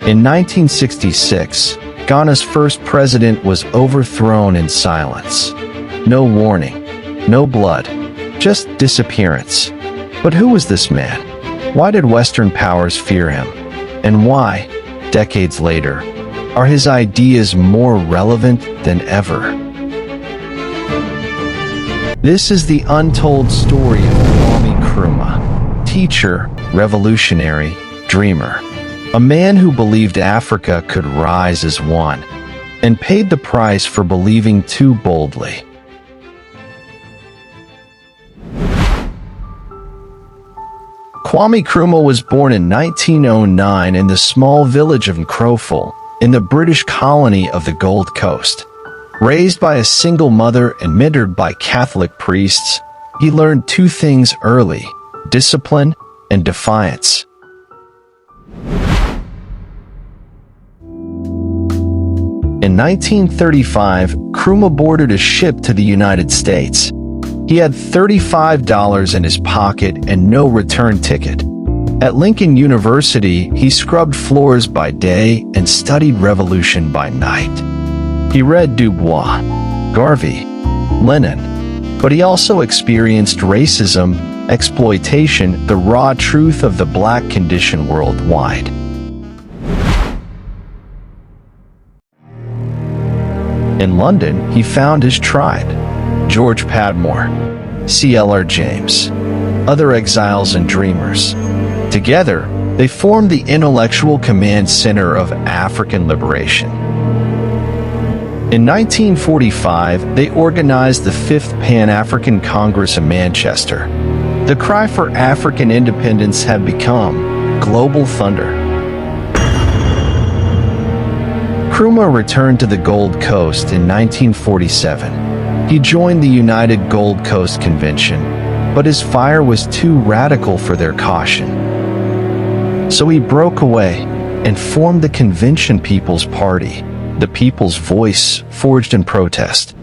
In 1966, Ghana's first president was overthrown in silence. No warning, no blood, just disappearance. But who was this man? Why did Western powers fear him? And why, decades later, are his ideas more relevant than ever? This is the untold story of Kwame Nkrumah, teacher, revolutionary, dreamer. A man who believed Africa could rise as one, and paid the price for believing too boldly. Kwame Nkrumah was born in 1909 in the small village of Overthrew, in the British colony of the Gold Coast. Raised by a single mother and mentored by Catholic priests, he learned two things early: discipline and defiance. In 1935, Nkrumah boarded a ship to the United States. He had $35 in his pocket and no return ticket. At Lincoln University, he scrubbed floors by day and studied revolution by night. He read Du Bois, Garvey, Lenin, but he also experienced racism, exploitation, the raw truth of the black condition worldwide. In London, he found his tribe: George Padmore, C.L.R. James, other exiles and dreamers. Together, they formed the Intellectual Command Center of African Liberation. In 1945, they organized the Fifth Pan-African Congress in Manchester. The cry for African independence had become global thunder. Nkrumah returned to the Gold Coast in 1947. He joined the United Gold Coast Convention, but his fire was too radical for their caution. So he broke away and formed the Convention People's Party, the people's voice forged in protest.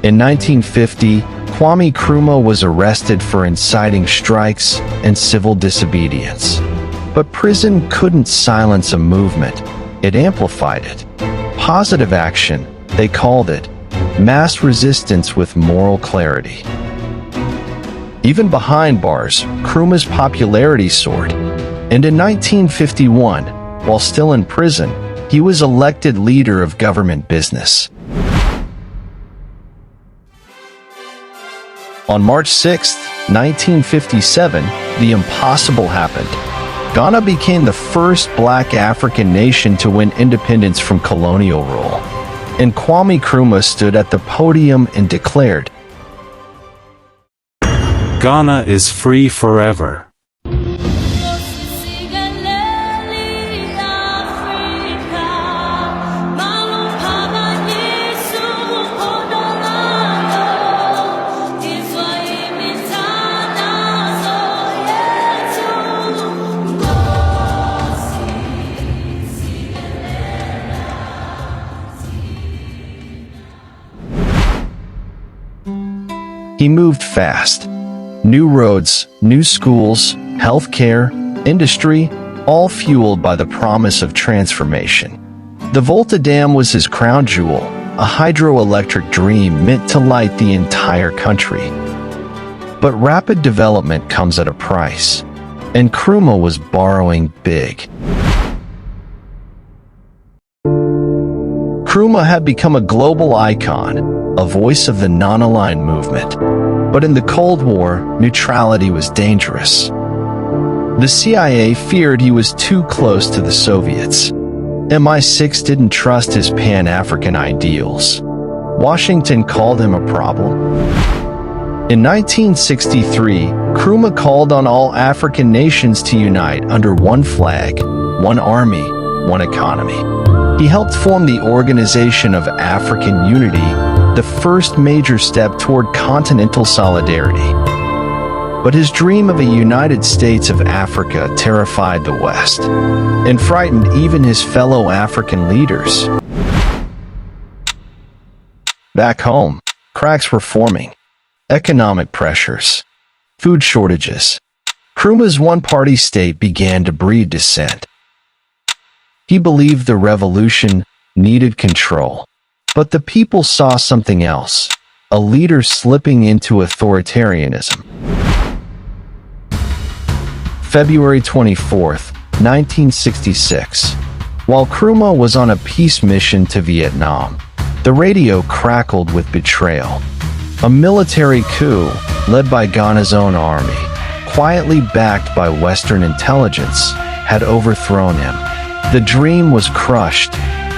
In 1950, Kwame Nkrumah was arrested for inciting strikes and civil disobedience. But prison couldn't silence a movement, it amplified it. Positive action, they called it, mass resistance with moral clarity. Even behind bars, Nkrumah's popularity soared. And in 1951, while still in prison, he was elected leader of government business. On March 6, 1957, the impossible happened. Ghana became the first black African nation to win independence from colonial rule. And Kwame Nkrumah stood at the podium and declared, "Ghana is free forever." He moved fast. New roads, new schools, healthcare, industry, all fueled by the promise of transformation. The Volta Dam was his crown jewel, a hydroelectric dream meant to light the entire country. But rapid development comes at a price, and Nkrumah was borrowing big. Nkrumah had become a global icon, a voice of the non-aligned movement. But in the Cold War, neutrality was dangerous. The CIA feared he was too close to the Soviets. MI6 didn't trust his Pan-African ideals. Washington called him a problem. In 1963, Nkrumah called on all African nations to unite under one flag, one army, one economy. He helped form the Organization of African Unity, the first major step toward continental solidarity. But his dream of a United States of Africa terrified the West, and frightened even his fellow African leaders. Back home, cracks were forming. Economic pressures, food shortages, Nkrumah's one-party state began to breed dissent. He believed the revolution needed control, but the people saw something else, a leader slipping into authoritarianism. February 24, 1966. While Nkrumah was on a peace mission to Vietnam, the radio crackled with betrayal. A military coup, led by Ghana's own army, quietly backed by Western intelligence, had overthrown him. The dream was crushed,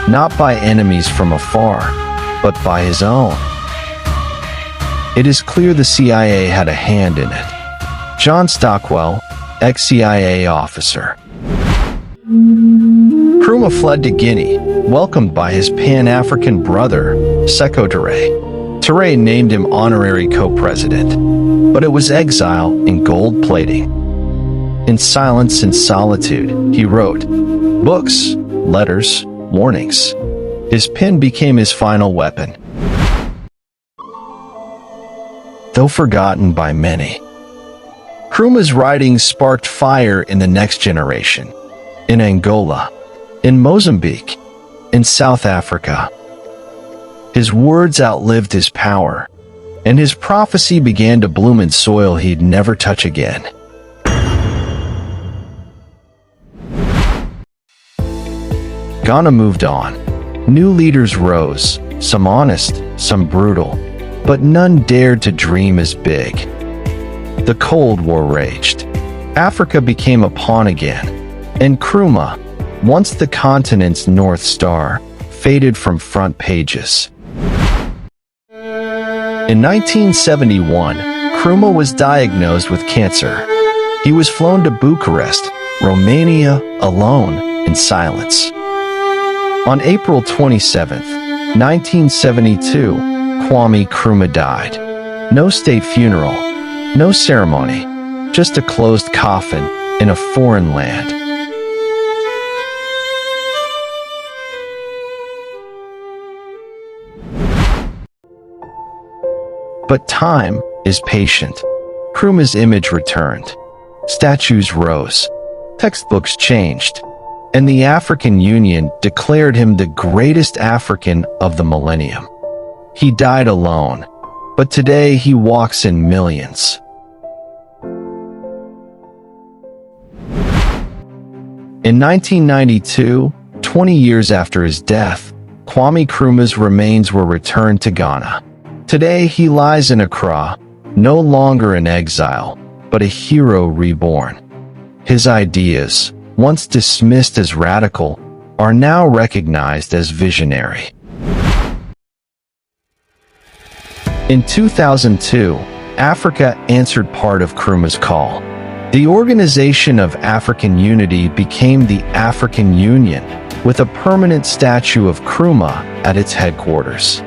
not by enemies from afar, but by his own. It is clear the CIA had a hand in it. John Stockwell, ex-CIA officer. Nkrumah fled to Guinea, welcomed by his Pan-African brother, Sékou Touré. Touré named him honorary co-president, but it was exile in gold plating. In silence and solitude, he wrote books, letters, warnings. His pen became his final weapon. Though forgotten by many, Nkrumah's writings sparked fire in the next generation, in Angola, in Mozambique, in South Africa. His words outlived his power, and his prophecy began to bloom in soil he'd never touch again. Ghana moved on. New leaders rose, some honest, some brutal, but none dared to dream as big. The Cold War raged. Africa became a pawn again, and Nkrumah, once the continent's North Star, faded from front pages. In 1971, Nkrumah was diagnosed with cancer. He was flown to Bucharest, Romania, alone, in silence. On April 27, 1972, Kwame Nkrumah died. No state funeral, no ceremony, just a closed coffin in a foreign land. But time is patient. Nkrumah's image returned. Statues rose. Textbooks changed. And the African Union declared him the greatest African of the millennium. He died alone, but today he walks in millions. In 1992, 20 years after his death, Kwame Nkrumah's remains were returned to Ghana. Today he lies in Accra, no longer in exile, but a hero reborn. His ideas, once dismissed as radical, are now recognized as visionary. In 2002, Africa answered part of Nkrumah's call. The Organization of African Unity became the African Union, with a permanent statue of Nkrumah at its headquarters.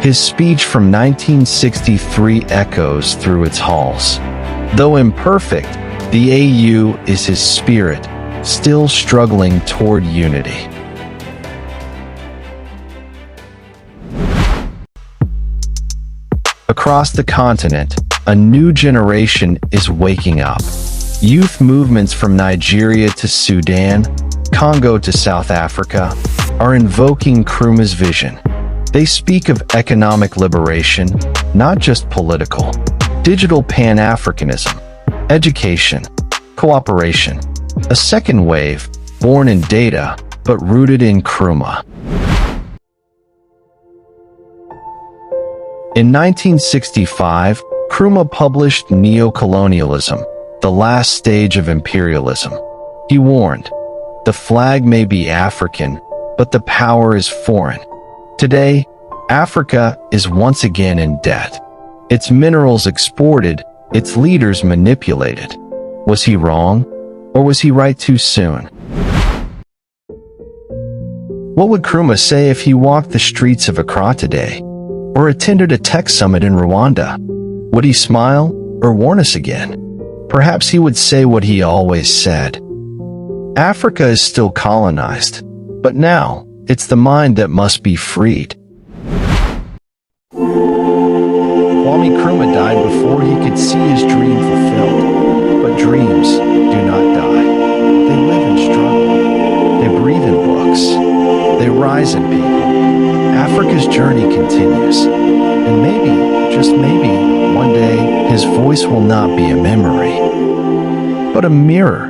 His speech from 1963 echoes through its halls. Though imperfect, the AU is his spirit, still struggling toward unity. Across the continent, a new generation is waking up. Youth movements from Nigeria to Sudan, Congo to South Africa, are invoking Nkrumah's vision. They speak of economic liberation, not just political. Digital Pan-Africanism, education, cooperation. A second wave, born in data, but rooted in Nkrumah. In 1965, Nkrumah published Neo-Colonialism, the last stage of imperialism. He warned, the flag may be African, but the power is foreign. Today, Africa is once again in debt. Its minerals exported, its leaders manipulated. Was he wrong, or was he right too soon? What would Nkrumah say if he walked the streets of Accra today, or attended a tech summit in Rwanda? Would he smile, or warn us again? Perhaps he would say what he always said. Africa is still colonized, but now, it's the mind that must be freed. Kwame Nkrumah died before he could see his dream fulfilled, but dreams journey continues. And maybe, just maybe, one day, his voice will not be a memory, but a mirror.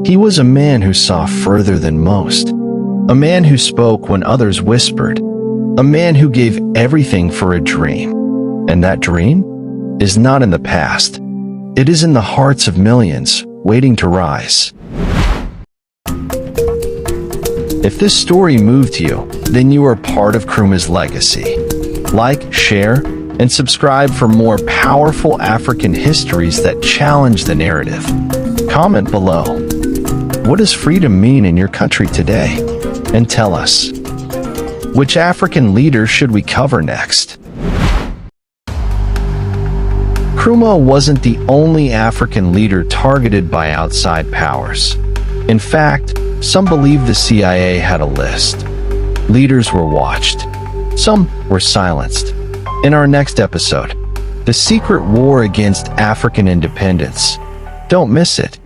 He was a man who saw further than most, a man who spoke when others whispered, a man who gave everything for a dream. And that dream is not in the past. It is in the hearts of millions waiting to rise. If this story moved you, then you are part of Nkrumah's legacy. Like, share, and subscribe for more powerful African histories that challenge the narrative. Comment below. What does freedom mean in your country today? And tell us, which African leader should we cover next? Nkrumah wasn't the only African leader targeted by outside powers. In fact, some believe the CIA had a list. Leaders were watched. Some were silenced. In our next episode, the secret war against African independence. Don't miss it.